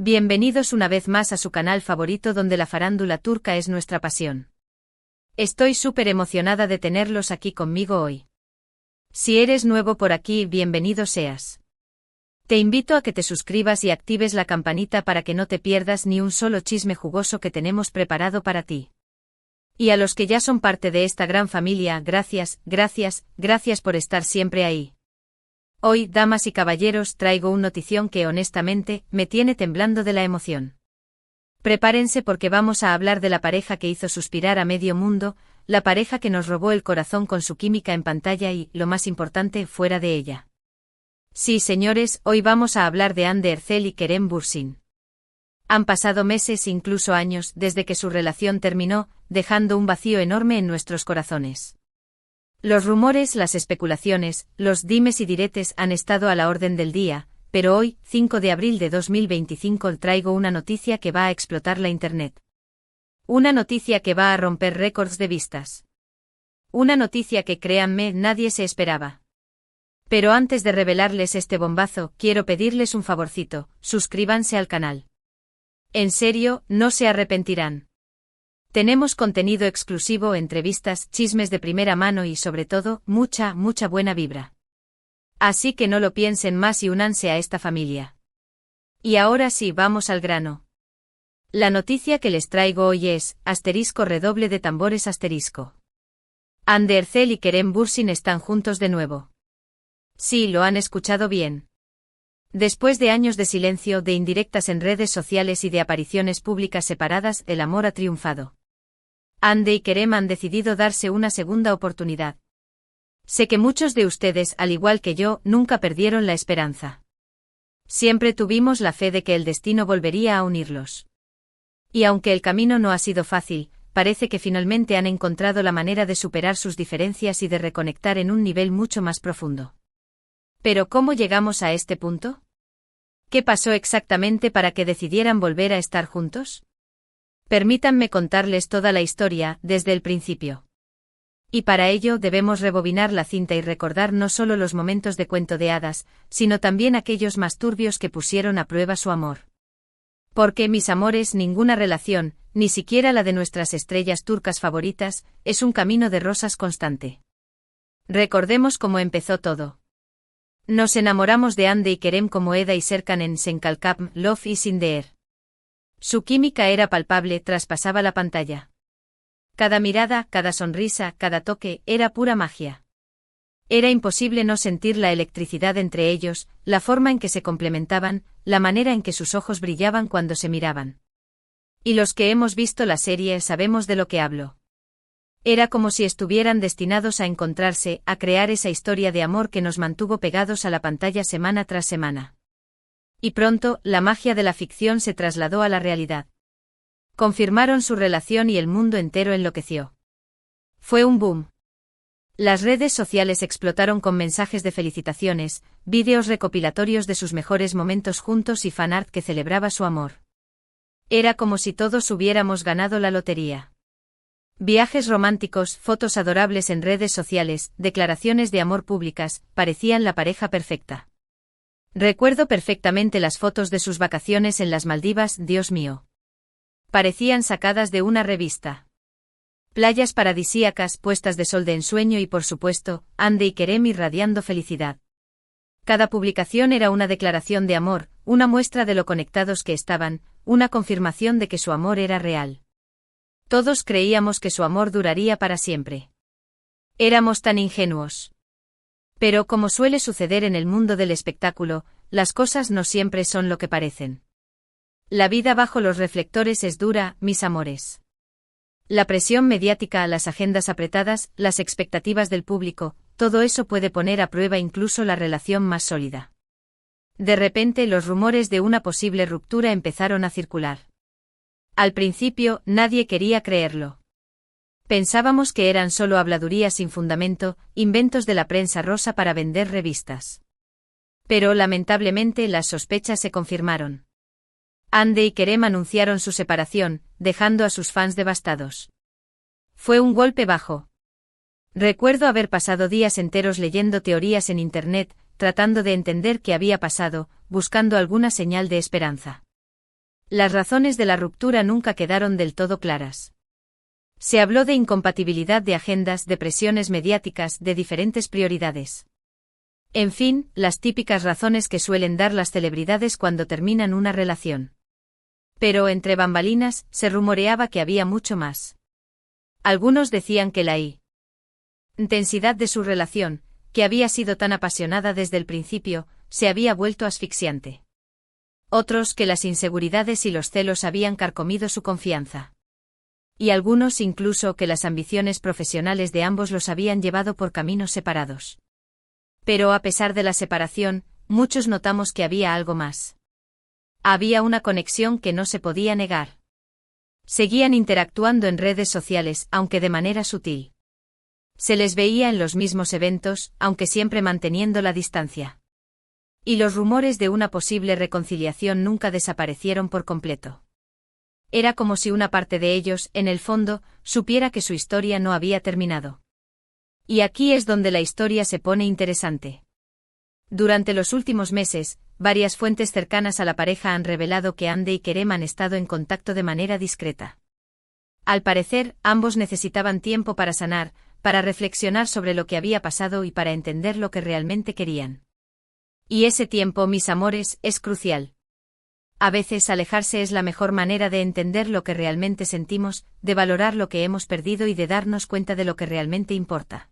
Bienvenidos una vez más a su canal favorito donde la farándula turca es nuestra pasión. Estoy súper emocionada de tenerlos aquí conmigo hoy. Si eres nuevo por aquí, bienvenido seas. Te invito a que te suscribas y actives la campanita para que no te pierdas ni un solo chisme jugoso que tenemos preparado para ti. Y a los que ya son parte de esta gran familia, gracias por estar siempre ahí. Hoy, damas y caballeros, traigo una notición que honestamente me tiene temblando de la emoción. Prepárense porque vamos a hablar de la pareja que hizo suspirar a medio mundo, la pareja que nos robó el corazón con su química en pantalla y, lo más importante, fuera de ella. Sí, señores, hoy vamos a hablar de Hande Erçel y Kerem Bürsin. Han pasado meses, incluso años, desde que su relación terminó, dejando un vacío enorme en nuestros corazones. Los rumores, las especulaciones, los dimes y diretes han estado a la orden del día, pero hoy, 5 de abril de 2025, traigo una noticia que va a explotar la Internet. Una noticia que va a romper récords de vistas. Una noticia que, créanme, nadie se esperaba. Pero antes de revelarles este bombazo, quiero pedirles un favorcito: suscríbanse al canal. En serio, no se arrepentirán. Tenemos contenido exclusivo, entrevistas, chismes de primera mano y sobre todo, mucha buena vibra. Así que no lo piensen más y únanse a esta familia. Y ahora sí, vamos al grano. La noticia que les traigo hoy es, redoble de tambores *. Hande Erçel y Kerem Bürsin están juntos de nuevo. Sí, lo han escuchado bien. Después de años de silencio, de indirectas en redes sociales y de apariciones públicas separadas, el amor ha triunfado. Hande y Kerem han decidido darse una segunda oportunidad. Sé que muchos de ustedes, al igual que yo, nunca perdieron la esperanza. Siempre tuvimos la fe de que el destino volvería a unirlos. Y aunque el camino no ha sido fácil, parece que finalmente han encontrado la manera de superar sus diferencias y de reconectar en un nivel mucho más profundo. ¿Pero cómo llegamos a este punto? ¿Qué pasó exactamente para que decidieran volver a estar juntos? Permítanme contarles toda la historia, desde el principio. Y para ello debemos rebobinar la cinta y recordar no solo los momentos de cuento de hadas, sino también aquellos más turbios que pusieron a prueba su amor. Porque, mis amores, ninguna relación, ni siquiera la de nuestras estrellas turcas favoritas, es un camino de rosas constante. Recordemos cómo empezó todo. Nos enamoramos de Hande y Kerem como Eda y Serkan en Sen Kalkam, Love is in the air. Su química era palpable, traspasaba la pantalla. Cada mirada, cada sonrisa, cada toque, era pura magia. Era imposible no sentir la electricidad entre ellos, la forma en que se complementaban, la manera en que sus ojos brillaban cuando se miraban. Y los que hemos visto la serie sabemos de lo que hablo. Era como si estuvieran destinados a encontrarse, a crear esa historia de amor que nos mantuvo pegados a la pantalla semana tras semana. Y pronto, la magia de la ficción se trasladó a la realidad. Confirmaron su relación y el mundo entero enloqueció. Fue un boom. Las redes sociales explotaron con mensajes de felicitaciones, vídeos recopilatorios de sus mejores momentos juntos y fanart que celebraba su amor. Era como si todos hubiéramos ganado la lotería. Viajes románticos, fotos adorables en redes sociales, declaraciones de amor públicas, parecían la pareja perfecta. Recuerdo perfectamente las fotos de sus vacaciones en las Maldivas, Dios mío. Parecían sacadas de una revista. Playas paradisíacas, puestas de sol de ensueño y por supuesto, Hande y Kerem irradiando felicidad. Cada publicación era una declaración de amor, una muestra de lo conectados que estaban, una confirmación de que su amor era real. Todos creíamos que su amor duraría para siempre. Éramos tan ingenuos. Pero como suele suceder en el mundo del espectáculo, las cosas no siempre son lo que parecen. La vida bajo los reflectores es dura, mis amores. La presión mediática, las agendas apretadas, las expectativas del público, todo eso puede poner a prueba incluso la relación más sólida. De repente los rumores de una posible ruptura empezaron a circular. Al principio, nadie quería creerlo. Pensábamos que eran solo habladurías sin fundamento, inventos de la prensa rosa para vender revistas. Pero lamentablemente las sospechas se confirmaron. Hande y Kerem anunciaron su separación, dejando a sus fans devastados. Fue un golpe bajo. Recuerdo haber pasado días enteros leyendo teorías en internet, tratando de entender qué había pasado, buscando alguna señal de esperanza. Las razones de la ruptura nunca quedaron del todo claras. Se habló de incompatibilidad de agendas, de presiones mediáticas, de diferentes prioridades. En fin, las típicas razones que suelen dar las celebridades cuando terminan una relación. Pero entre bambalinas, se rumoreaba que había mucho más. Algunos decían que la intensidad de su relación, que había sido tan apasionada desde el principio, se había vuelto asfixiante. Otros que las inseguridades y los celos habían carcomido su confianza. Y algunos incluso que las ambiciones profesionales de ambos los habían llevado por caminos separados. Pero a pesar de la separación, muchos notamos que había algo más. Había una conexión que no se podía negar. Seguían interactuando en redes sociales, aunque de manera sutil. Se les veía en los mismos eventos, aunque siempre manteniendo la distancia. Y los rumores de una posible reconciliación nunca desaparecieron por completo. Era como si una parte de ellos, en el fondo, supiera que su historia no había terminado. Y aquí es donde la historia se pone interesante. Durante los últimos meses, varias fuentes cercanas a la pareja han revelado que Hande y Kerem han estado en contacto de manera discreta. Al parecer, ambos necesitaban tiempo para sanar, para reflexionar sobre lo que había pasado y para entender lo que realmente querían. Y ese tiempo, mis amores, es crucial. A veces alejarse es la mejor manera de entender lo que realmente sentimos, de valorar lo que hemos perdido y de darnos cuenta de lo que realmente importa.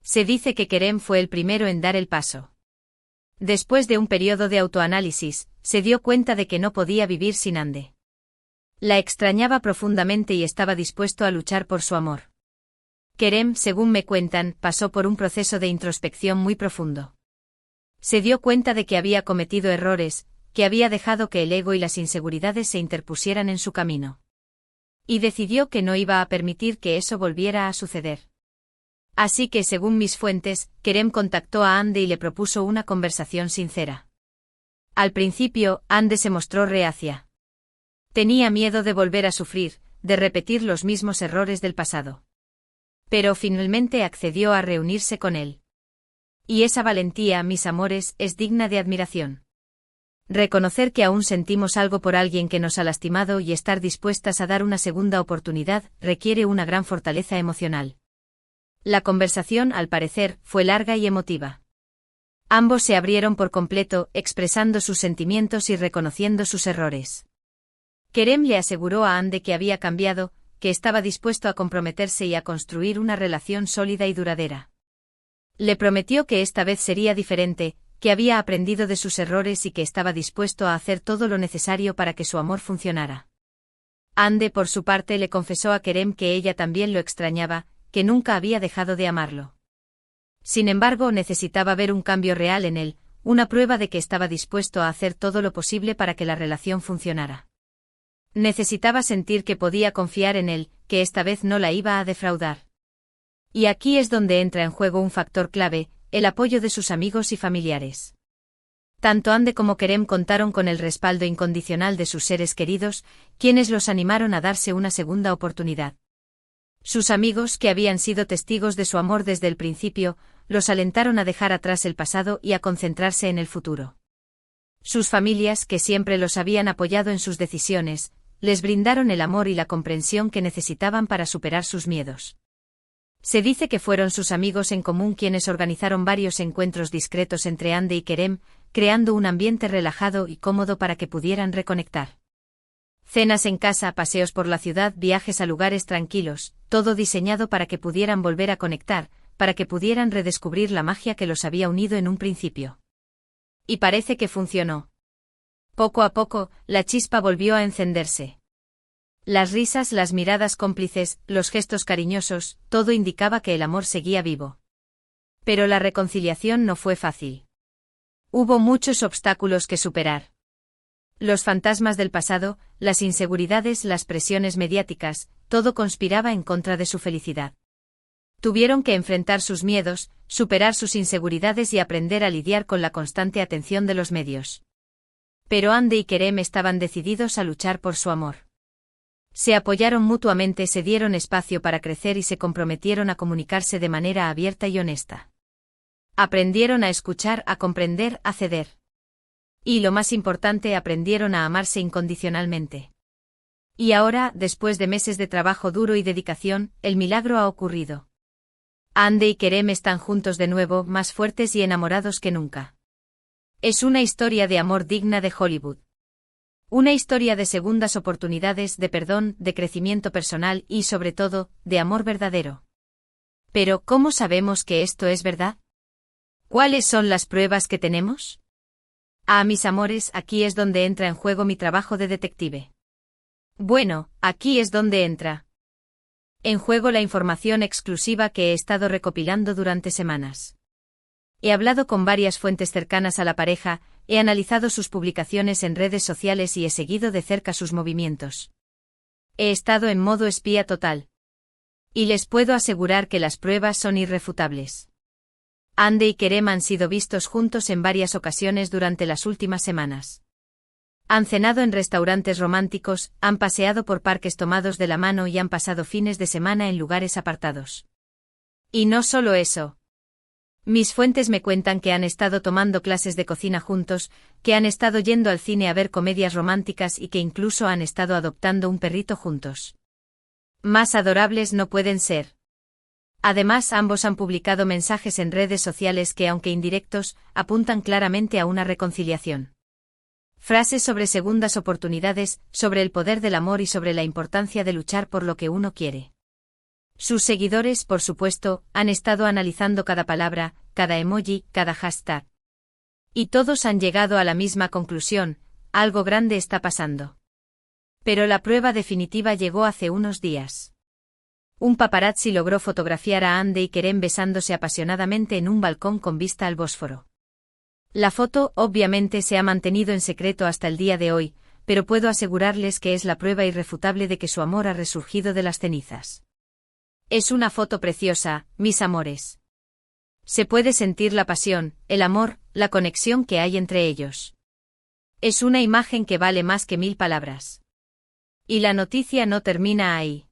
Se dice que Kerem fue el primero en dar el paso. Después de un periodo de autoanálisis, se dio cuenta de que no podía vivir sin Hande. La extrañaba profundamente y estaba dispuesto a luchar por su amor. Kerem, según me cuentan, pasó por un proceso de introspección muy profundo. Se dio cuenta de que había cometido errores, que había dejado que el ego y las inseguridades se interpusieran en su camino. Y decidió que no iba a permitir que eso volviera a suceder. Así que, según mis fuentes, Kerem contactó a Hande y le propuso una conversación sincera. Al principio, Hande se mostró reacia. Tenía miedo de volver a sufrir, de repetir los mismos errores del pasado. Pero finalmente accedió a reunirse con él. Y esa valentía, mis amores, es digna de admiración. Reconocer que aún sentimos algo por alguien que nos ha lastimado y estar dispuestas a dar una segunda oportunidad requiere una gran fortaleza emocional. La conversación, al parecer, fue larga y emotiva. Ambos se abrieron por completo, expresando sus sentimientos y reconociendo sus errores. Kerem le aseguró a Hande que había cambiado, que estaba dispuesto a comprometerse y a construir una relación sólida y duradera. Le prometió que esta vez sería diferente, que había aprendido de sus errores y que estaba dispuesto a hacer todo lo necesario para que su amor funcionara. Hande, por su parte, le confesó a Kerem que ella también lo extrañaba, que nunca había dejado de amarlo. Sin embargo, necesitaba ver un cambio real en él, una prueba de que estaba dispuesto a hacer todo lo posible para que la relación funcionara. Necesitaba sentir que podía confiar en él, que esta vez no la iba a defraudar. Y aquí es donde entra en juego un factor clave, el apoyo de sus amigos y familiares. Tanto Hande como Kerem contaron con el respaldo incondicional de sus seres queridos, quienes los animaron a darse una segunda oportunidad. Sus amigos, que habían sido testigos de su amor desde el principio, los alentaron a dejar atrás el pasado y a concentrarse en el futuro. Sus familias, que siempre los habían apoyado en sus decisiones, les brindaron el amor y la comprensión que necesitaban para superar sus miedos. Se dice que fueron sus amigos en común quienes organizaron varios encuentros discretos entre Hande y Kerem, creando un ambiente relajado y cómodo para que pudieran reconectar. Cenas en casa, paseos por la ciudad, viajes a lugares tranquilos, todo diseñado para que pudieran volver a conectar, para que pudieran redescubrir la magia que los había unido en un principio. Y parece que funcionó. Poco a poco, la chispa volvió a encenderse. Las risas, las miradas cómplices, los gestos cariñosos, todo indicaba que el amor seguía vivo. Pero la reconciliación no fue fácil. Hubo muchos obstáculos que superar. Los fantasmas del pasado, las inseguridades, las presiones mediáticas, todo conspiraba en contra de su felicidad. Tuvieron que enfrentar sus miedos, superar sus inseguridades y aprender a lidiar con la constante atención de los medios. Pero Hande y Kerem estaban decididos a luchar por su amor. Se apoyaron mutuamente, se dieron espacio para crecer y se comprometieron a comunicarse de manera abierta y honesta. Aprendieron a escuchar, a comprender, a ceder. Y lo más importante, aprendieron a amarse incondicionalmente. Y ahora, después de meses de trabajo duro y dedicación, el milagro ha ocurrido. Ande y Kerem están juntos de nuevo, más fuertes y enamorados que nunca. Es una historia de amor digna de Hollywood. Una historia de segundas oportunidades, de perdón, de crecimiento personal y, sobre todo, de amor verdadero. Pero, ¿cómo sabemos que esto es verdad? ¿Cuáles son las pruebas que tenemos? Mis amores, aquí es donde entra en juego mi trabajo de detective. Bueno, aquí es donde entra en juego la información exclusiva que he estado recopilando durante semanas. He hablado con varias fuentes cercanas a la pareja, he analizado sus publicaciones en redes sociales y he seguido de cerca sus movimientos. He estado en modo espía total. Y les puedo asegurar que las pruebas son irrefutables. Ande y Kerem han sido vistos juntos en varias ocasiones durante las últimas semanas. Han cenado en restaurantes románticos, han paseado por parques tomados de la mano y han pasado fines de semana en lugares apartados. Y no solo eso. Mis fuentes me cuentan que han estado tomando clases de cocina juntos, que han estado yendo al cine a ver comedias románticas y que incluso han estado adoptando un perrito juntos. Más adorables no pueden ser. Además, ambos han publicado mensajes en redes sociales que, aunque indirectos, apuntan claramente a una reconciliación. Frases sobre segundas oportunidades, sobre el poder del amor y sobre la importancia de luchar por lo que uno quiere. Sus seguidores, por supuesto, han estado analizando cada palabra, cada emoji, cada hashtag. Y todos han llegado a la misma conclusión: algo grande está pasando. Pero la prueba definitiva llegó hace unos días. Un paparazzi logró fotografiar a Ande y Kerem besándose apasionadamente en un balcón con vista al Bósforo. La foto, obviamente, se ha mantenido en secreto hasta el día de hoy, pero puedo asegurarles que es la prueba irrefutable de que su amor ha resurgido de las cenizas. Es una foto preciosa, mis amores. Se puede sentir la pasión, el amor, la conexión que hay entre ellos. Es una imagen que vale más que 1000 palabras. Y la noticia no termina ahí.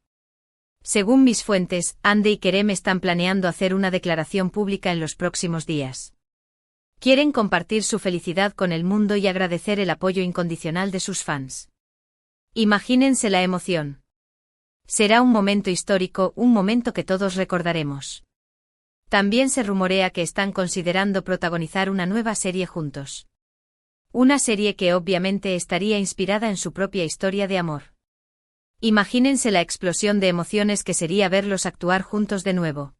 Según mis fuentes, Ande y Kerem están planeando hacer una declaración pública en los próximos días. Quieren compartir su felicidad con el mundo y agradecer el apoyo incondicional de sus fans. Imagínense la emoción. Será un momento histórico, un momento que todos recordaremos. También se rumorea que están considerando protagonizar una nueva serie juntos. Una serie que obviamente estaría inspirada en su propia historia de amor. Imagínense la explosión de emociones que sería verlos actuar juntos de nuevo.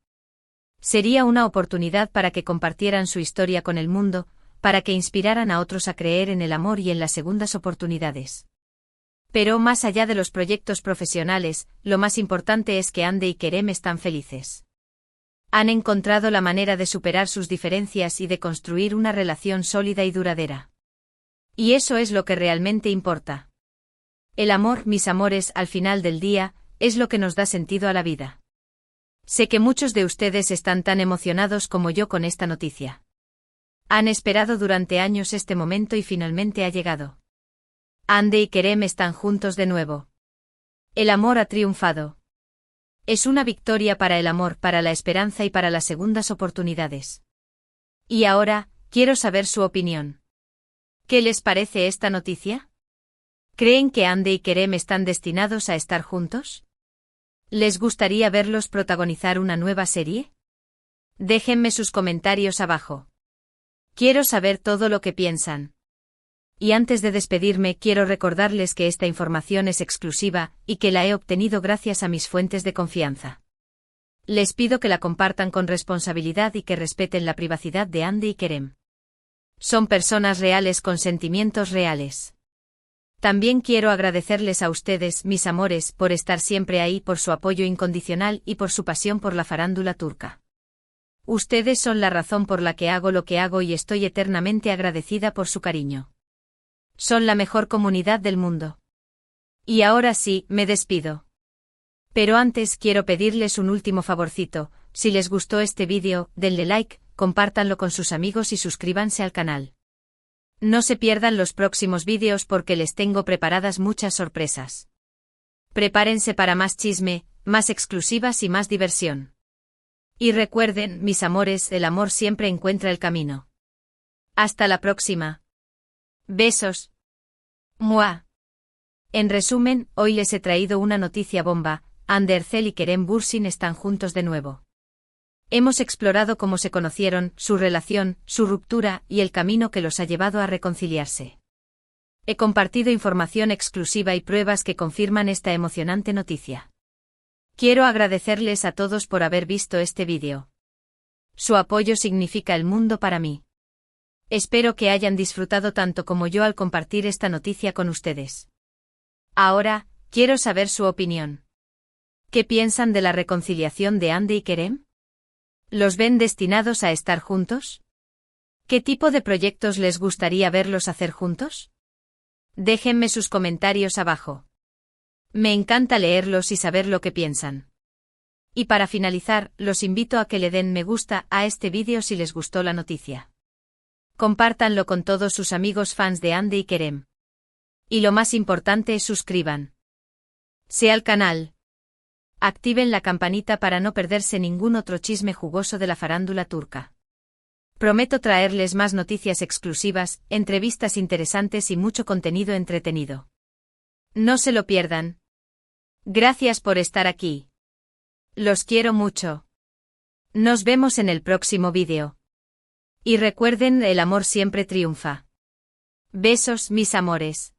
Sería una oportunidad para que compartieran su historia con el mundo, para que inspiraran a otros a creer en el amor y en las segundas oportunidades. Pero más allá de los proyectos profesionales, lo más importante es que Ande y Kerem están felices. Han encontrado la manera de superar sus diferencias y de construir una relación sólida y duradera. Y eso es lo que realmente importa. El amor, mis amores, al final del día, es lo que nos da sentido a la vida. Sé que muchos de ustedes están tan emocionados como yo con esta noticia. Han esperado durante años este momento y finalmente ha llegado. Ande y Kerem están juntos de nuevo. El amor ha triunfado. Es una victoria para el amor, para la esperanza y para las segundas oportunidades. Y ahora, quiero saber su opinión. ¿Qué les parece esta noticia? ¿Creen que Ande y Kerem están destinados a estar juntos? ¿Les gustaría verlos protagonizar una nueva serie? Déjenme sus comentarios abajo. Quiero saber todo lo que piensan. Y antes de despedirme, quiero recordarles que esta información es exclusiva y que la he obtenido gracias a mis fuentes de confianza. Les pido que la compartan con responsabilidad y que respeten la privacidad de Ande y Kerem. Son personas reales con sentimientos reales. También quiero agradecerles a ustedes, mis amores, por estar siempre ahí, por su apoyo incondicional y por su pasión por la farándula turca. Ustedes son la razón por la que hago lo que hago y estoy eternamente agradecida por su cariño. Son la mejor comunidad del mundo. Y ahora sí, me despido. Pero antes quiero pedirles un último favorcito: si les gustó este vídeo, denle like, compártanlo con sus amigos y suscríbanse al canal. No se pierdan los próximos vídeos porque les tengo preparadas muchas sorpresas. Prepárense para más chisme, más exclusivas y más diversión. Y recuerden, mis amores, el amor siempre encuentra el camino. Hasta la próxima. Besos. Mua. En resumen, hoy les he traído una noticia bomba. Andercel y Kerem Bürsin están juntos de nuevo. Hemos explorado cómo se conocieron, su relación, su ruptura y el camino que los ha llevado a reconciliarse. He compartido información exclusiva y pruebas que confirman esta emocionante noticia. Quiero agradecerles a todos por haber visto este vídeo. Su apoyo significa el mundo para mí. Espero que hayan disfrutado tanto como yo al compartir esta noticia con ustedes. Ahora, quiero saber su opinión. ¿Qué piensan de la reconciliación de Hande y Kerem? ¿Los ven destinados a estar juntos? ¿Qué tipo de proyectos les gustaría verlos hacer juntos? Déjenme sus comentarios abajo. Me encanta leerlos y saber lo que piensan. Y para finalizar, los invito a que le den me gusta a este vídeo si les gustó la noticia. Compártanlo con todos sus amigos fans de Hande y Kerem. Y lo más importante, suscriban. Se al canal. Activen la campanita para no perderse ningún otro chisme jugoso de la farándula turca. Prometo traerles más noticias exclusivas, entrevistas interesantes y mucho contenido entretenido. No se lo pierdan. Gracias por estar aquí. Los quiero mucho. Nos vemos en el próximo vídeo. Y recuerden, el amor siempre triunfa. Besos, mis amores.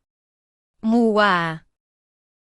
Mua.